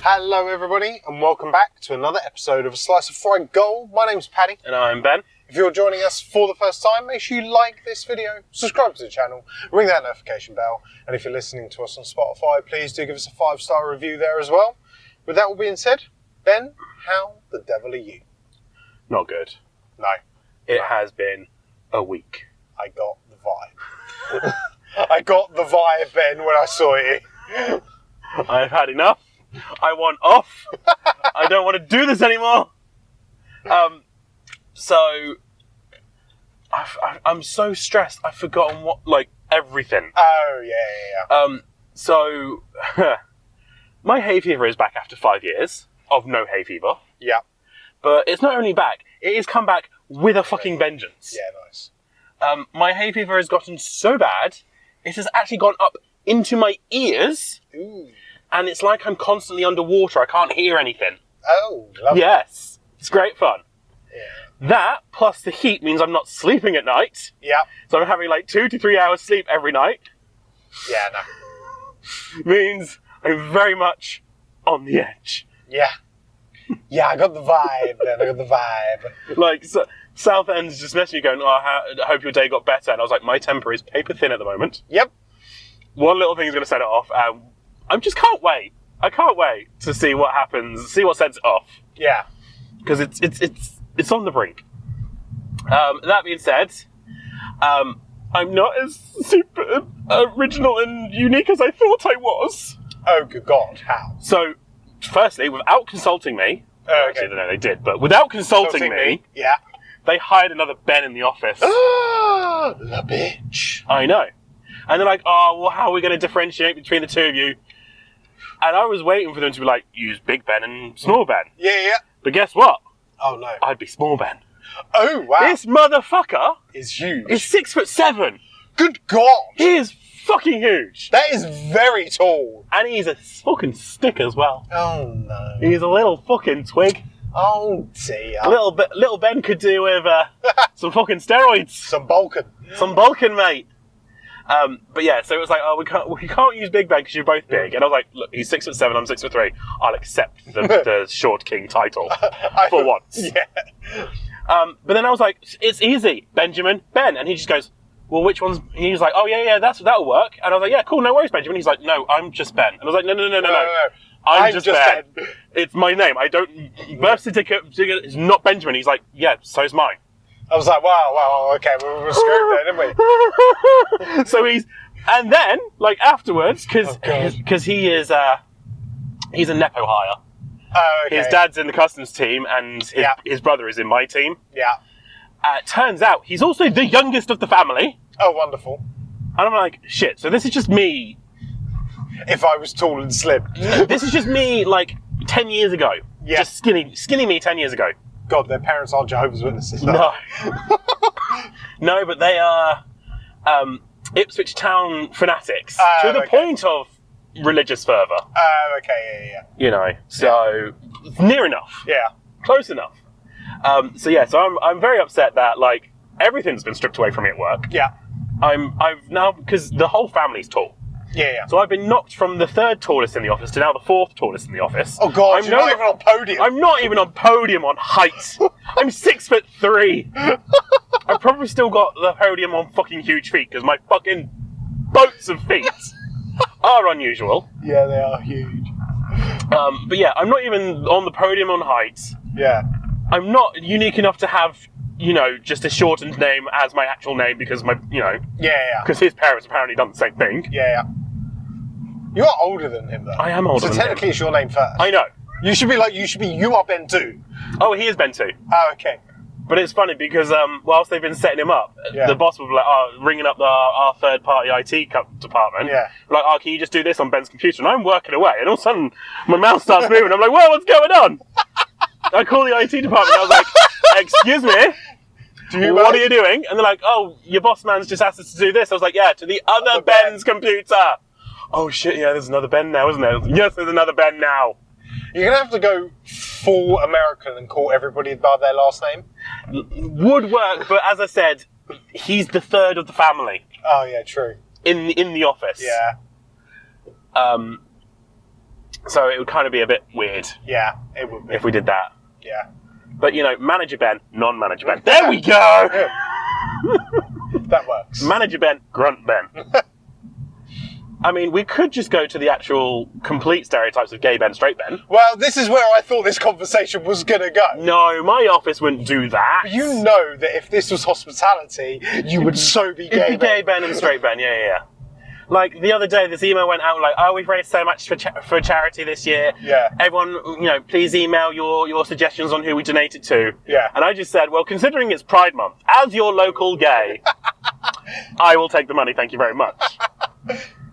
Hello everybody and welcome back to another episode of A Slice of Fried Gold. My name's Paddy. And I'm Ben. If you're joining us for the first time, make sure you like this video, subscribe to the channel, ring that notification bell, and if you're listening to us on Spotify, please do give us a 5-star review there as well. With that all being said, Ben, how the devil are you? Not good. No. It has been a week. I got the vibe. I got the vibe, Ben, when I saw you. I've had enough. I want off. I don't want to do this anymore. So I'm so stressed. I've forgotten everything. Oh yeah. So my hay fever is back after 5 years of no hay fever. Yeah. But it's not only back; it has come back with a fucking vengeance. Yeah, nice. My hay fever has gotten so bad, it has actually gone up into my ears. Ooh. And it's like I'm constantly underwater. I can't hear anything. Oh, lovely. Yes. It's great fun. Yeah. That, plus the heat, means I'm not sleeping at night. Yeah. So I'm having 2 to 3 hours sleep every night. Yeah, no. Means I'm very much on the edge. Yeah. Yeah, I got the vibe, then. I got the vibe. So, Southend's just messaging me going, I hope your day got better. And I was like, my temper is paper thin at the moment. Yep. One little thing is going to set it off. I just can't wait. I can't wait to see what happens, see what sets it off. Yeah. Because it's on the brink. That being said, I'm not as super original and unique as I thought I was. Oh, good God. How? So, firstly, without consulting me, okay. actually, no, they did, but without consulting me, yeah, they hired another Ben in the office. The bitch. I know. And they're like, oh, well, how are we going to differentiate between the two of you? And I was waiting for them to be like, use Big Ben and Small Ben. Yeah. But guess what? Oh, no. I'd be Small Ben. Oh, wow. This motherfucker is huge. is 6'7". Good God. He is fucking huge. That is very tall. And he's a fucking stick as well. Oh, no. He's a little fucking twig. Oh, dear. Little Ben could do with some fucking steroids. Some bulking. Some bulking, mate. But yeah, so it was like, oh, we can't use Big Ben because you're both big. And I was like, look, he's 6'7", I'm 6'3". I'll accept the short king title for once. Yeah. But then I was like, it's easy, Benjamin, Ben. And he just goes, well, which one's... He was like, oh, yeah, that'll work. And I was like, yeah, cool, no worries, Benjamin. He's like, no, I'm just Ben. And I was like, no. I'm just Ben. It's my name. I don't... Birth certificate is not Benjamin. He's like, yeah, so's mine. I was like, wow, okay, we're screwed there, didn't we? So and then, afterwards, because he's a Nepo hire. Oh, okay. His dad's in the customs team, and his brother is in my team. Yeah. Turns out, he's also the youngest of the family. Oh, wonderful. And I'm like, shit, so this is just me. If I was tall and slim. This is just me, 10 years ago. Yeah. Just skinny me 10 years ago. God, their parents aren't Jehovah's Witnesses. No. No, but they are Ipswich Town fanatics. To the point of religious fervour. Oh, okay, yeah. You know, so near enough. Yeah. Close enough. So I'm very upset that, everything's been stripped away from me at work. Yeah. I've now, because the whole family's tall. Yeah. So I've been knocked from the 3rd tallest in the office to now the 4th tallest in the office. Oh God, you're not even on podium. I'm not even on podium on height. I'm 6'3". I've probably still got the podium on fucking huge feet because my fucking boats of feet are unusual. Yeah, they are huge. But yeah, I'm not even on the podium on height. Yeah. I'm not unique enough to have, just a shortened name as my actual name because Yeah. Because his parents apparently done the same thing. Yeah. You are older than him, though. I am older than him. So technically it's your name first. I know. You should be you are Ben too. Oh, he is Ben too. Oh, okay. But it's funny because whilst they've been setting him up, Yeah. the boss will be like, ringing up our third-party IT department. Yeah. Like, can you just do this on Ben's computer? And I'm working away, and all of a sudden, my mouse starts moving. I'm like, whoa, what's going on? I call the IT department, and I was like, excuse me, what are you doing? And they're like, oh, your boss man's just asked us to do this. I was like, yeah, to the other Ben's computer. Oh, shit, yeah, there's another Ben now, isn't there? Yes, there's another Ben now. You're going to have to go full American and call everybody by their last name? Would work, but as I said, he's the third of the family. Oh, yeah, true. In the office. Yeah. So it would kind of be a bit weird Yeah, it would be. if we did that. Yeah. But, manager Ben, non-manager Ben. There we go! That works. Manager Ben, grunt Ben. I mean, we could just go to the actual complete stereotypes of gay Ben, straight Ben. Well, this is where I thought this conversation was going to go. No, my office wouldn't do that. You know that if this was hospitality, you would so be gay It'd be gay Ben and straight Ben, yeah. Like, the other day, this email went out like, oh, we've raised so much for charity this year. Yeah. Everyone, please email your suggestions on who we donate it to. Yeah. And I just said, well, considering it's Pride Month, as your local gay, I will take the money, thank you very much.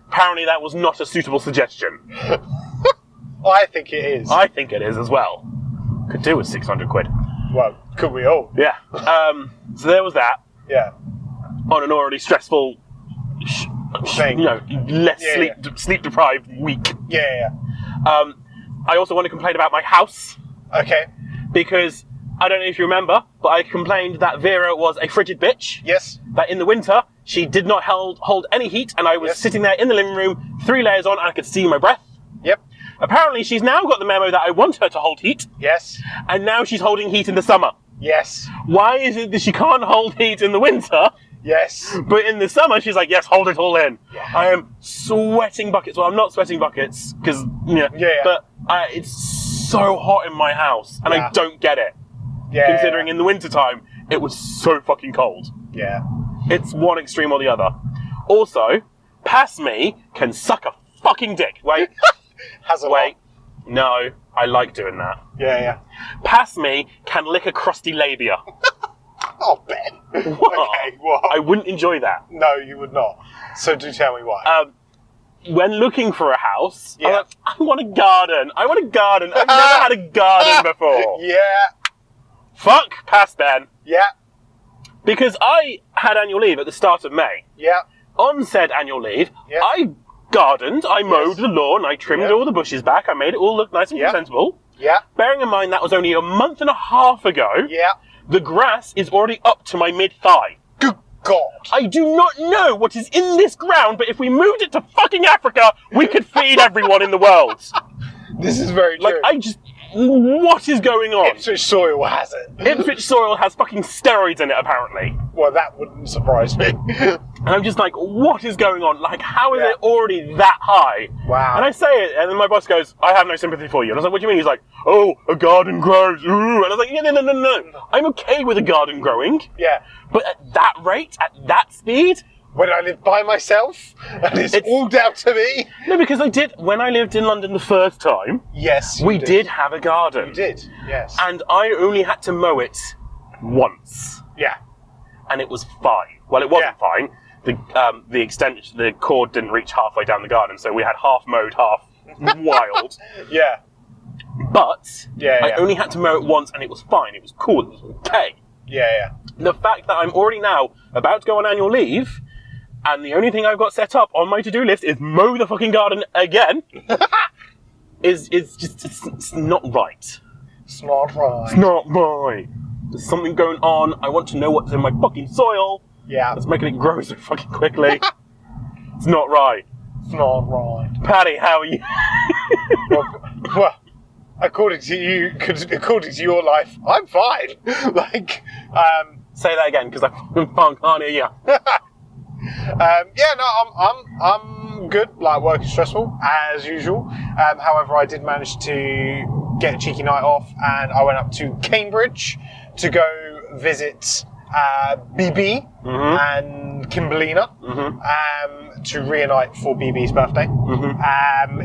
Apparently that was not a suitable suggestion. I think it is. I think it is as well. Could do with 600 quid. Well, could we all? Yeah. So there was that. Yeah. On an already stressful, Thing. less sleep deprived week. Yeah. I also want to complain about my house Okay. because I don't know if you remember, but I complained that Vera was a frigid bitch. Yes. That in the winter she did not hold any heat, and I was sitting there in the living room, 3 layers on, and I could see my breath. Yep. Apparently, she's now got the memo that I want her to hold heat, Yes. and now she's holding heat in the summer. Yes. Why is it that she can't hold heat in the winter? Yes. But in the summer, she's like, yes, hold it all in. Yeah. I am sweating buckets. Well, I'm not sweating buckets, because, but it's so hot in my house, and I don't get it. Yeah. Considering in the wintertime, it was so fucking cold. Yeah. It's one extreme or the other. Also, past me can suck a fucking dick. Wait. Has a Wait. No, I like doing that. Yeah. Past me can lick a crusty labia. Oh, Ben. What? Okay, what? I wouldn't enjoy that. No, you would not. So do tell me why. When looking for a house, I'm like, I want a garden. I've never had a garden before. Yeah. Fuck past Ben. Yeah. Because I had annual leave at the start of May. Yeah. On said annual leave, Yeah. I gardened, I mowed the lawn, I trimmed all the bushes back, I made it all look nice and presentable. Yeah. Bearing in mind that was only a month and a half ago, Yeah. the grass is already up to my mid-thigh. Good God. I do not know what is in this ground, but if we moved it to fucking Africa, we could feed everyone in the world. This is very true. What is going on? Ipswich soil has it. Ipswich soil has fucking steroids in it, apparently. Well, that wouldn't surprise me. And I'm just like, what is going on? Like, how is it already that high? Wow. And I say it, and then my boss goes, I have no sympathy for you. And I was like, what do you mean? He's like, oh, a garden grows. Ooh. And I was like, yeah, no. I'm okay with a garden growing. Yeah. But at that rate, at that speed? When I live by myself, and it's all down to me. No, because when I lived in London the first time, Yes, we did have a garden. You did, yes. And I only had to mow it once. Yeah. And it was fine. Well, it wasn't fine. The extension, the cord didn't reach halfway down the garden, so we had half mowed, half wild. Yeah. But Yeah. I only had to mow it once, and it was fine. It was cool. It was okay. Yeah. The fact that I'm already now about to go on annual leave, and the only thing I've got set up on my to-do list is mow the fucking garden again, is just it's not right. It's not right. It's not right. There's something going on. I want to know what's in my fucking soil. Yeah. That's making it grow so fucking quickly. It's not right. It's not right. Paddy, how are you? well, according to your life, I'm fine. Say that again, because I can't hear you. I'm good. Like, work is stressful as usual. However, I did manage to get a cheeky night off, and I went up to Cambridge to go visit BB and Kimberlina to reunite for BB's birthday.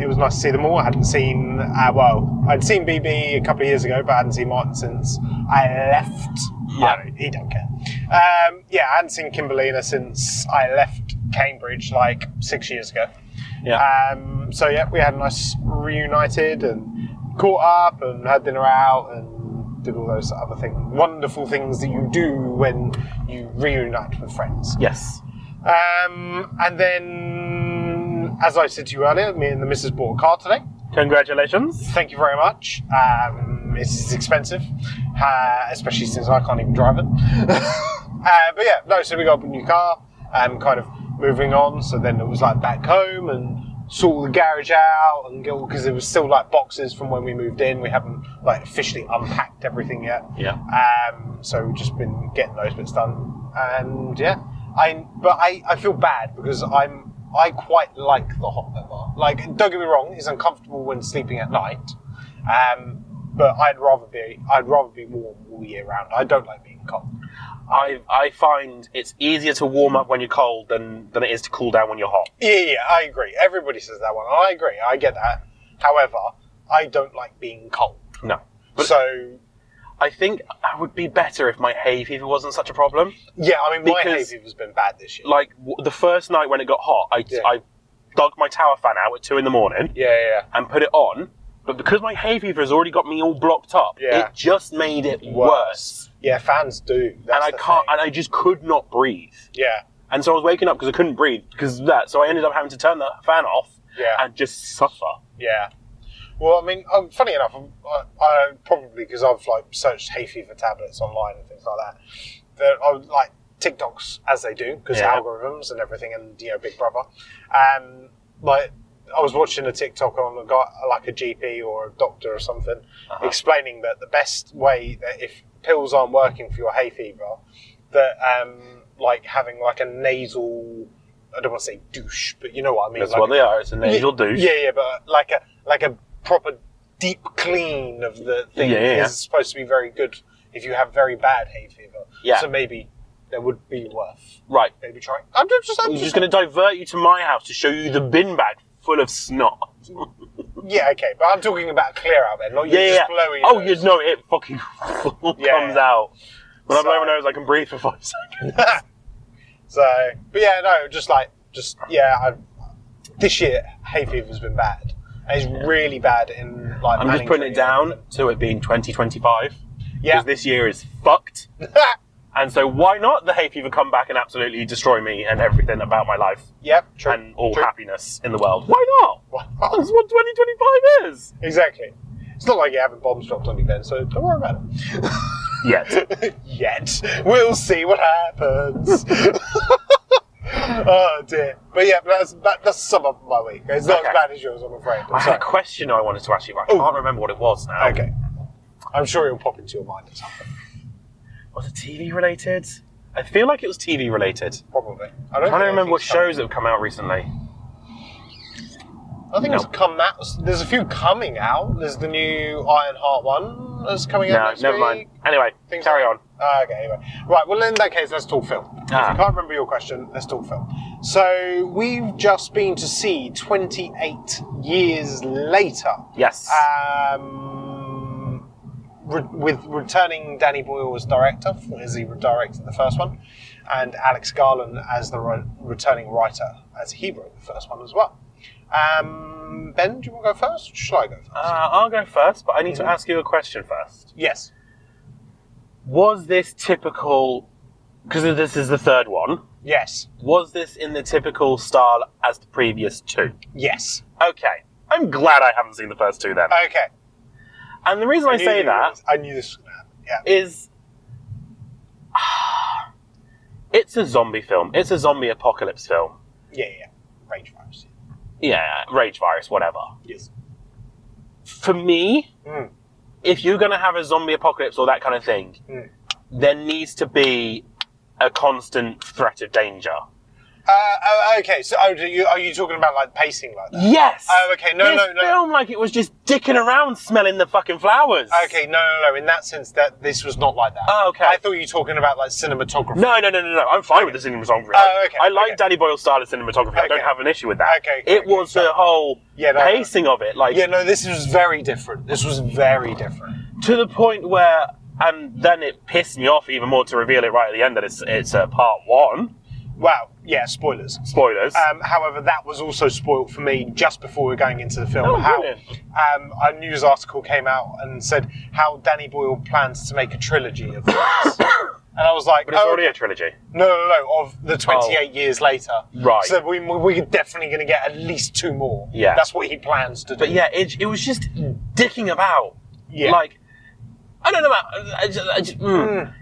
It was nice to see them all. I hadn't seen I'd seen BB a couple of years ago, but I hadn't seen Martin since I left. Yeah, he don't care. I hadn't seen Kimberlina since I left Cambridge like 6 years ago. Yeah. We had a nice reunited and caught up and had dinner out and did all those other things, wonderful things that you do when you reunite with friends. Yes. And then, as I said to you earlier, me and the missus bought a car today. Congratulations. Thank you very much. It is expensive, especially since I can't even drive it. So we got a new car and kind of moving on. So then it was like back home and sort the garage out and go, because there was still like boxes from when we moved in. We haven't like officially unpacked everything yet. Yeah. So we've just been getting those bits done. And yeah, I feel bad because I quite like the hot weather. Like, don't get me wrong, it's uncomfortable when sleeping at night. But I'd rather be warm all year round. I don't like being cold. I find it's easier to warm up when you're cold than it is to cool down when you're hot. Yeah, I agree. Everybody says that one. I agree. I get that. However, I don't like being cold. No. But So, I think I would be better if my hay fever wasn't such a problem. yeah, I mean, my hay Because- fever's been bad this year. Like, the first night when it got hot, I dug my tower fan out at 2 a.m. Yeah. and put it on. But because my hay fever has already got me all blocked up, Yeah. it just made it worse. Yeah, fans do. That's And I just could not breathe. Yeah. And so I was waking up because I couldn't breathe because of that. So I ended up having to turn the fan off Yeah. and just suffer. Yeah. Well, I mean, funny enough, I probably because I've like searched hay fever tablets online and things like that. That I would like TikToks as they do because Yeah. algorithms and everything, and Big Brother. Like I was watching a TikTok on a guy like a GP or a doctor or something explaining that the best way that if pills aren't working for your hay fever, that like having like a nasal, I don't want to say douche, but you know what I mean. That's like what they are. It's a nasal douche. Yeah, but like a proper deep clean of the thing is supposed to be very good if you have very bad hay fever. Yeah. So maybe that would be worth Right. maybe trying. I'm just going to divert you to my house to show you the bin bag full of snot. Yeah, okay, but I'm talking about clear out then, not you just blowing. Oh, you know it fucking comes out. When I blow my So- nose, I can breathe for 5 seconds. So, but yeah, no, this year hay fever's been bad. And it's really bad in like. I'm just putting it down to it being 2025. Yeah. Because this year is fucked. And so why not the hay fever come back and absolutely destroy me and everything about my life Yep, true. and all True. happiness in the world? Why not? That's what 2025 is. Exactly. It's not like you're having bombs dropped on you then, so don't worry about it. Yet. Yet. We'll see what happens. Oh dear. But yeah, that's the sum up of my week. It's not Okay. as bad as yours, I'm afraid. I had a question I wanted to ask you, but I can't remember what it was now. Okay. I'm sure it'll pop into your mind at some point. Was it TV related? I feel like it was TV related. Probably. I'm trying to remember what shows have come out recently. I think it's come out. There's a few coming out. There's the new Ironheart one that's coming out next never week. mind. Anyway, Things carry like- on. Okay, anyway. Right, well, in that case, let's talk film. If you can't remember your question, let's talk film. So, we've just been to see 28 Years Later. Yes. With returning Danny Boyle as director, as he directed the first one, and Alex Garland as the returning writer, as he wrote the first one as well. Ben, do you want to go first? Or shall I go first? I'll go first, but I need to ask you a question first. Yes. Was this typical, because this is the third one, Yes. was this in the typical style as the previous two? Yes. Okay. I'm glad I haven't seen the first two then. Okay. And the reason I say that I knew this was going to happen. Yeah. is it's a zombie film. It's a zombie apocalypse film. Yeah. Rage virus. Yeah, rage virus, whatever. Yes. For me, Mm. if you're going to have a zombie apocalypse or that kind of thing, there needs to be a constant threat of danger. Okay, so are you talking about like pacing like that? Yes! Oh, okay, no. This film like it was just dicking around smelling the fucking flowers. Okay, no. In that sense, that this was not like that. Oh, okay. I thought you were talking about like cinematography. No. I'm fine with the cinematography. Oh, okay, I like okay. Danny Boyle's style of cinematography. I don't Okay. have an issue with that. Okay, It was the whole pacing of it. Like, Yeah, no, this was very different. This was very different. to the point where, and then it pissed me off even more to reveal it right at the end that it's part one. Wow. Yeah, spoilers. Spoilers. However, that was also spoiled for me just before we were going into the film. Oh, how brilliant. a news article came out and said how Danny Boyle plans to make a trilogy of this. And I was like, but it's already a trilogy. No, of the 28 years later. Right. So we're definitely going to get at least 2 more. Yeah. That's what he plans to do. But yeah, it was just dicking about. Yeah. Like, I don't know about.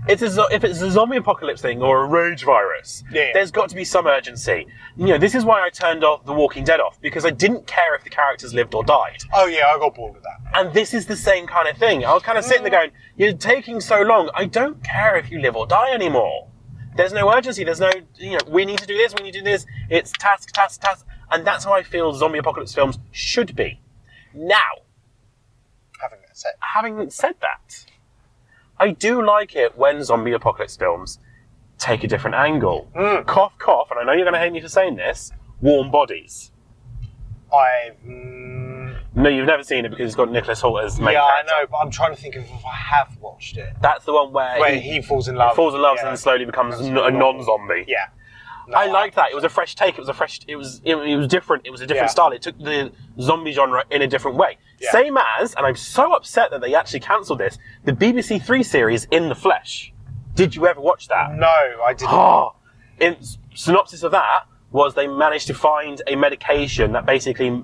If it's a zombie apocalypse thing or a rage virus, there's got to be some urgency. This is why I turned off The Walking Dead off, because I didn't care if the characters lived or died. Oh yeah, I got bored with that. And this is the same kind of thing. I was kind of sitting there going, "You're taking so long. I don't care if you live or die anymore. There's no urgency. There's no, we need to do this. We need to do this. It's task, task, task." And that's how I feel zombie apocalypse films should be. Now, having said that, I do like it when zombie apocalypse films take a different angle. Cough, cough, and I know you're going to hate me for saying this, Warm Bodies. No, you've never seen it because it's got Nicholas Hoult as main character. I know, but I'm trying to think of if I have watched it. That's the one where he falls in love. He falls in love and then slowly becomes a non-zombie. Yeah. No, I liked that. It was a fresh take. It was different. It was a different style. It took the zombie genre in a different way. Yeah. Same as, and I'm so upset that they actually cancelled this, the BBC Three series In the Flesh. Did you ever watch that? No, I didn't. In synopsis of that was they managed to find a medication that basically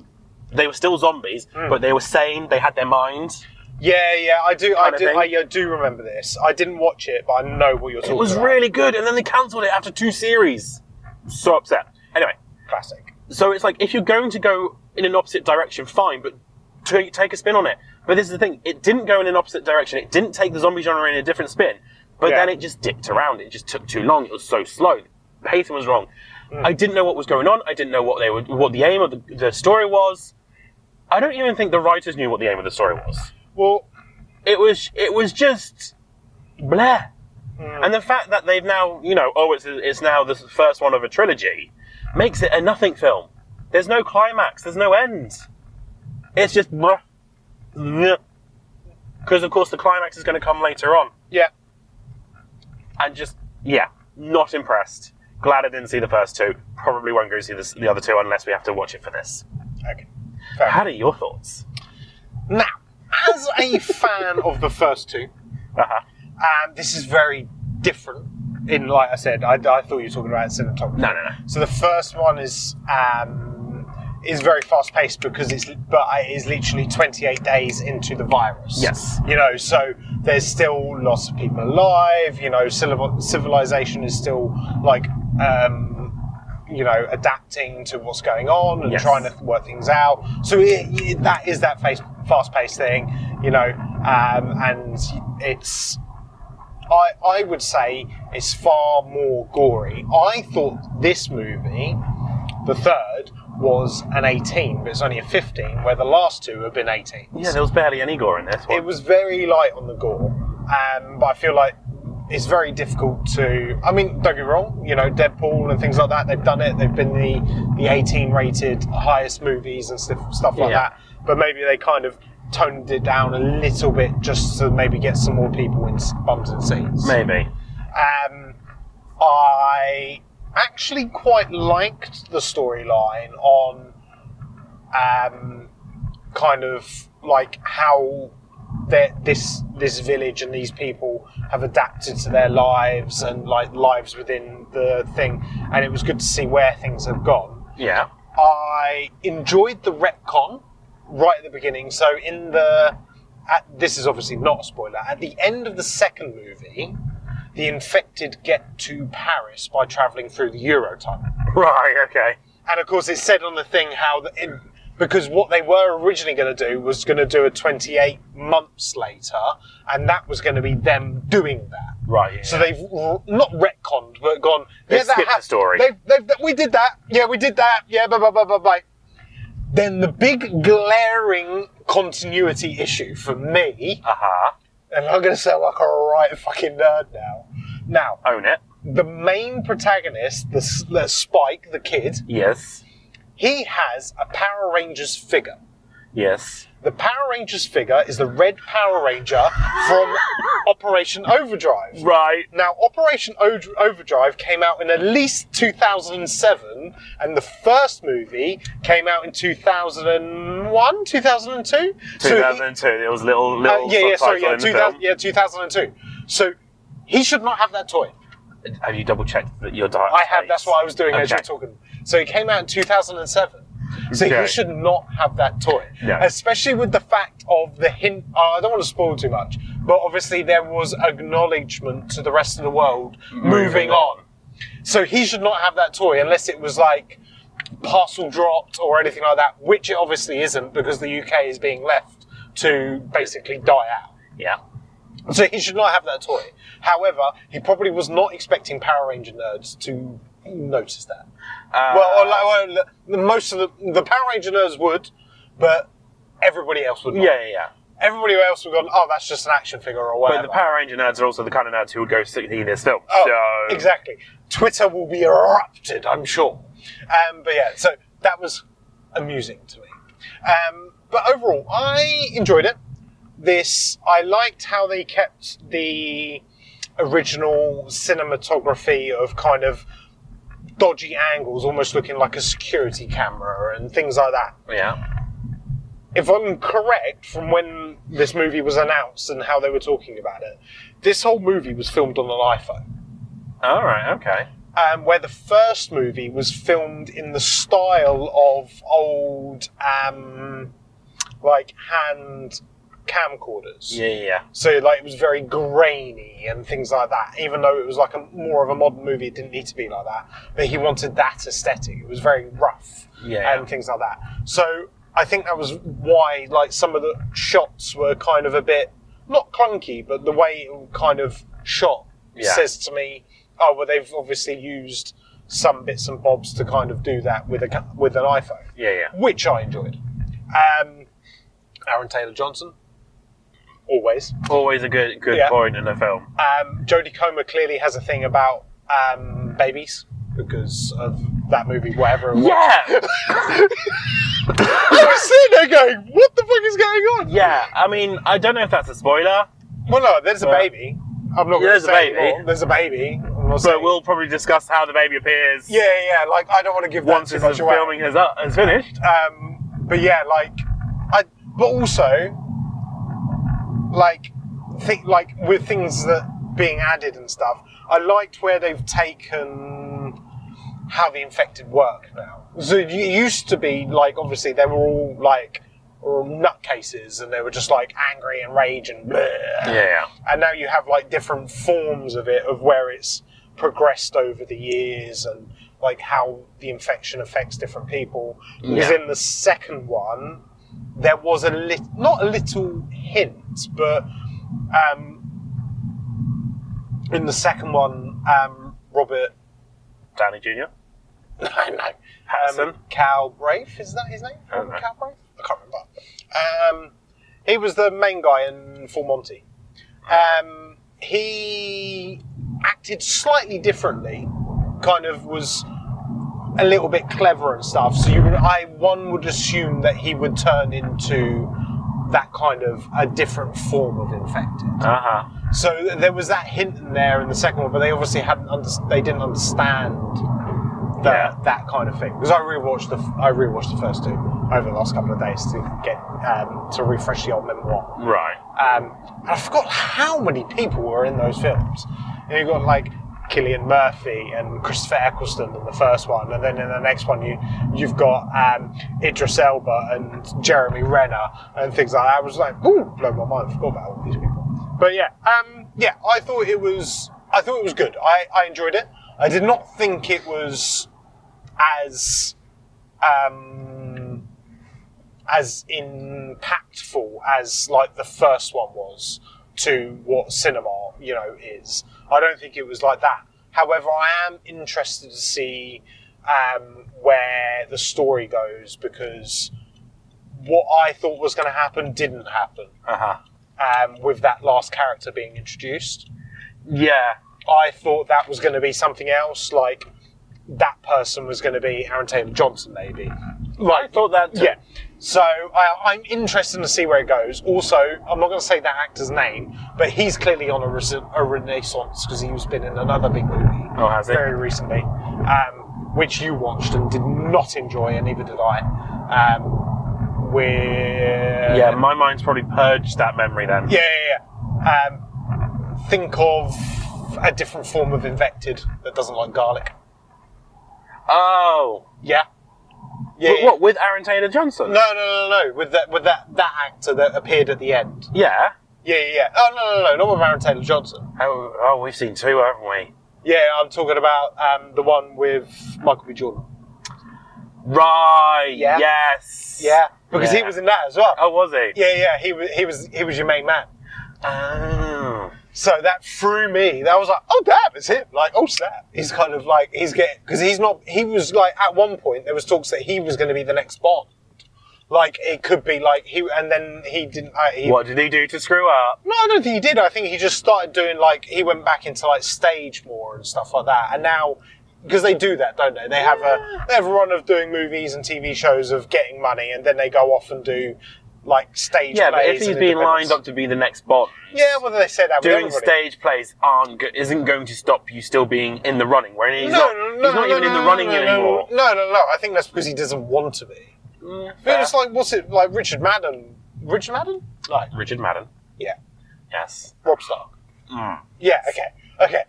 they were still zombies, but they were sane. They had their minds. Yeah, I do remember this. I didn't watch it, but I know what you're talking about. It was really good, and then they cancelled it after 2 series. So upset. Anyway. Classic. So it's like, if you're going to go in an opposite direction, fine, but take a spin on it. But this is the thing, it didn't go in an opposite direction. It didn't take the zombie genre in a different spin. But then it just dipped around. It just took too long. It was so slow. The pacing was wrong. I didn't know what was going on. I didn't know what the aim of the story was. I don't even think the writers knew what the aim of the story was. Well, it was just bleh. And the fact that they've now, it's now the first one of a trilogy, makes it a nothing film. There's no climax. There's no end. It's just bleh. Because of course the climax is going to come later on. Yeah. And just, not impressed. Glad I didn't see the first 2. Probably won't go see the other 2 unless we have to watch it for this. Okay. Paddy, your thoughts? Now, as a fan of the first 2, this is very different. Like I said, I thought you were talking about cinematography. No. So the first one is very fast paced because it is literally 28 days into the virus. Yes. So there's still lots of people alive. Civilization is still like adapting to what's going on and trying to work things out. So that is that fast-paced thing, and it's. I would say it's far more gory. I thought this movie, the third, was an 18, but it's only a 15, where the last 2 have been 18. Yeah, there was barely any gore in this one. It was very light on the gore, but I feel like it's very difficult to... I mean, don't get me wrong, Deadpool and things like that, they've done it. They've been the 18-rated highest movies and stuff like that. But maybe they kind of toned it down a little bit just to maybe get some more people in bums and seats. Maybe. I actually quite liked the storyline on kind of like how this village and these people have adapted to their lives and like lives within the thing, and it was good to see where things have gone. Yeah. I enjoyed the retcon right at the beginning. So this is obviously not a spoiler. At the end of the second movie, the infected get to Paris by travelling through the Eurotunnel. Right, okay. And of course it's said on the thing how because what they were originally going to do was going to do a 28 months later, and that was going to be them doing that. Right, yeah. So they've not retconned, but gone, They've skipped the story. We did that. Yeah, we did that. Yeah, blah, blah, blah, blah, blah. Then the big glaring continuity issue for me, and I'm going to sound like a right fucking nerd now. Own it. The main protagonist, the Spike, the kid, yes, he has a Power Rangers figure. Yes. The Power Rangers figure is the red Power Ranger from Operation Overdrive. Right. Now, Operation Overdrive came out in at least 2007, and the first movie came out in 2001, 2002? 2002. It was little subtitle in the film. Yeah, 2002. So, he should not have that toy. Have you double-checked that your diet? I have, that's what I was doing as you were talking. So, it came out in 2007. So Okay. he should not have that toy. No. Especially with the fact of the hint. I don't want to spoil too much, but obviously there was acknowledgement to the rest of the world moving on. So he should not have that toy unless it was like parcel dropped or anything like that, which it obviously isn't because the UK is being left to basically die out. Yeah. So he should not have that toy. However, he probably was not expecting Power Ranger nerds to notice that. Most of the Power Ranger nerds would, but everybody else would not. Yeah. Everybody else would have gone, oh, that's just an action figure or whatever. But the Power Ranger nerds are also the kind of nerds who would go see this film. Oh, so exactly. Twitter will be erupted, I'm sure. But yeah, so that was amusing to me. But overall, I enjoyed it. I liked how they kept the original cinematography of kind of dodgy angles, almost looking like a security camera and things like that. Yeah. If I'm correct from when this movie was announced and how they were talking about it, this whole movie was filmed on an iPhone. All right. Okay. Where the first movie was filmed in the style of old, like hand camcorders. Yeah. So like it was very grainy and things like that. Even though it was like more of a modern movie, it didn't need to be like that. But he wanted that aesthetic. It was very rough and things like that. So I think that was why like some of the shots were kind of a bit not clunky, but the way it kind of shot says to me, oh well, they've obviously used some bits and bobs to kind of do that with an iPhone. Yeah. Which I enjoyed. Aaron Taylor Johnson. Always Always a good point in a film. Jodie Comer clearly has a thing about babies because of that movie, whatever it was. Yeah. I was sitting there going, what the fuck is going on? Yeah. I mean, I don't know if that's a spoiler. Well, no, there's a baby. I'm not going to say there's a baby. anymore. There's a baby. But we'll probably discuss how the baby appears. Yeah. Like I don't want to give that once too this much away. filming has finished. But yeah, but also, like with things that being added and stuff, I liked where they've taken how the infected work now. So it used to be like, obviously they were all like nutcases and they were just like angry and rage and bleh. Yeah. And now you have like different forms of it, of where it's progressed over the years and like how the infection affects different people. Because in the second one, there was not a little hint, but in the second one, Robert Downey Jr. No. Harrison? Cal Braith, is that his name? I don't know. Cal Braith? I can't remember. He was the main guy in Full Monty. He acted slightly differently, kind of was a little bit clever and stuff. So one would assume that he would turn into that kind of a different form of infected. So there was that hint in there in the second one, but they obviously they didn't understand that kind of thing. Because I rewatched the first two over the last couple of days to get to refresh the old memoir. Right. And I forgot how many people were in those films. And you got like Cillian Murphy and Christopher Eccleston in the first one, and then in the next one you've got Idris Elba and Jeremy Renner and things like that. I was like, ooh, blow my mind. I forgot about all these people. But I thought it was good. I enjoyed it. I did not think it was as impactful as like the first one was to what cinema, is. I don't think it was like that. However, I am interested to see where the story goes, because what I thought was going to happen didn't happen. With that last character being introduced. Yeah. I thought that was going to be something else, like that person was going to be Aaron Taylor Johnson, maybe. I thought that too. Yeah. So I'm interested to see where it goes. Also, I'm not going to say that actor's name, but he's clearly on a renaissance because he's been in another big movie. Oh, has he? Very recently, which you watched and did not enjoy, and neither did I. Yeah, my mind's probably purged that memory then. Yeah. Think of a different form of infected that doesn't like garlic. Oh. Yeah. Yeah. What, with Aaron Taylor-Johnson? No. With that actor that appeared at the end. Yeah. Yeah. Oh, no. Not with Aaron Taylor-Johnson. Oh, we've seen two, haven't we? Yeah, I'm talking about the one with Michael B. Jordan. Right. Yeah. Yes. Yeah, because he was in that as well. Oh, was he? Yeah. He was your main man. Oh. So that threw me. That was like, oh damn, it's him. Like, oh snap. He's kind of like because he's not. He was like at one point there was talks that he was going to be the next Bond. Like it could be like and then he didn't. What did he do to screw up? No, I don't think he did. I think he just started doing like he went back into like stage more and stuff like that. And now because they do that, don't they? They have a run of doing movies and TV shows of getting money, and then they go off and do like stage plays. Yeah, but if he's being lined up to be the next Bond, yeah, well they say that doing with everybody. stage plays isn't going to stop you still being in the running. Where he's not even in the running anymore. No. I think that's because he doesn't want to be. But it's like, what's it like? Richard Madden? Like Richard Madden. Yeah. Yes. Rob Stark. Yeah. Okay.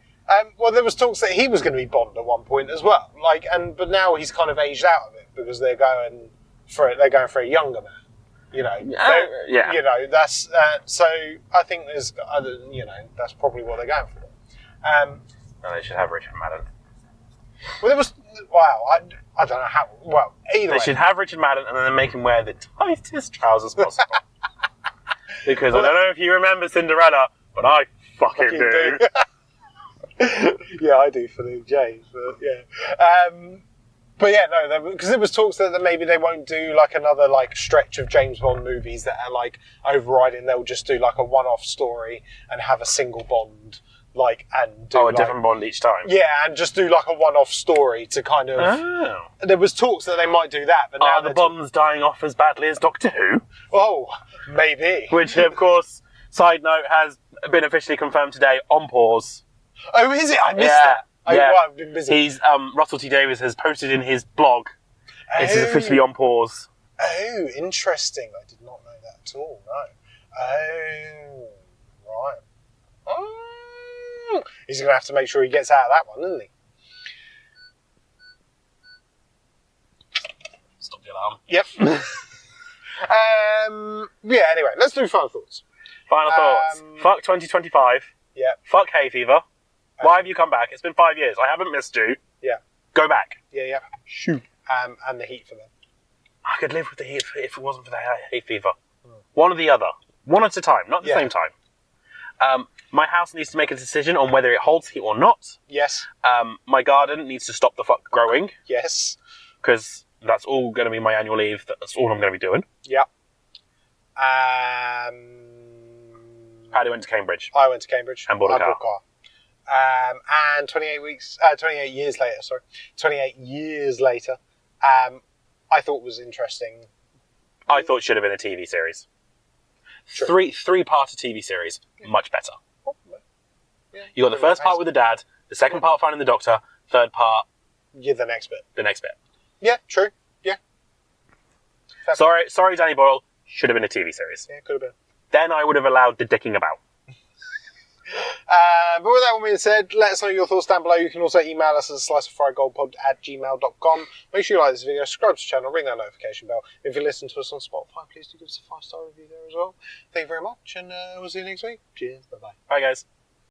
Well, there was talks that he was going to be Bond at one point as well. Like, but now he's kind of aged out of it because they're going for a younger man. You know. Yeah. You know, that's so. I think there's, that's probably what they're going for. No, they should have Richard Madden. Well, there was. Wow. I don't know how. Well, either way. They should have Richard Madden and then make him wear the tightest trousers possible. Because I don't know if you remember Cinderella, but I fucking do. Yeah, I do for the Jays, but yeah. But yeah, no, because there was talks that maybe they won't do like another like stretch of James Bond movies that are like overriding. They'll just do like a one-off story and have a single Bond, like and do a different Bond each time. Yeah, and just do like a one-off story to kind of. Oh. There was talks that they might do that, but now are the Bonds dying off as badly as Doctor Who? Oh, maybe. Which, of course, side note, has been officially confirmed today on pause. Oh, is it? I missed that. Yeah. Well, I've been busy. He's Russell T Davies has posted in his blog. This is officially on pause. Oh, interesting. I did not know that at all. No. Oh, right. Oh. He's going to have to make sure he gets out of that one, isn't he? Stop the alarm. Yep. Yeah. Anyway, let's do final thoughts. Final thoughts. Fuck 2025. Yeah. Fuck hay fever. Why have you come back? It's been 5 years. I haven't missed you. Yeah. Go back. Yeah. Shoot. And the heat for them. I could live with the heat if it wasn't for the hay fever. One or the other. One at a time, not at the same time. My house needs to make a decision on whether it holds heat or not. Yes. My garden needs to stop the fuck growing. Yes. Because that's all going to be my annual leave. That's all I'm going to be doing. Yeah. Paddy went to Cambridge. I went to Cambridge. And bought a car. And 28 years later, I thought was interesting. I thought it should have been a TV series. Sure. Three-part TV series. Much better. Yeah, You got the first part with the dad, the second part finding the doctor, third part, yeah, the next bit. Yeah, true. Yeah. Sorry, Danny Boyle. Should have been a TV series. Yeah, could have been. Then I would have allowed the dicking about. But with that one being said, let us know your thoughts down below. You can also email us at sliceofriedgoldpod@gmail.com. Make sure you like this video, subscribe to the channel, ring that notification bell. If you listen to us on Spotify, please do give us a 5-star review there as well. Thank you very much, and we'll see you next week. Cheers. Bye-bye. Bye, guys.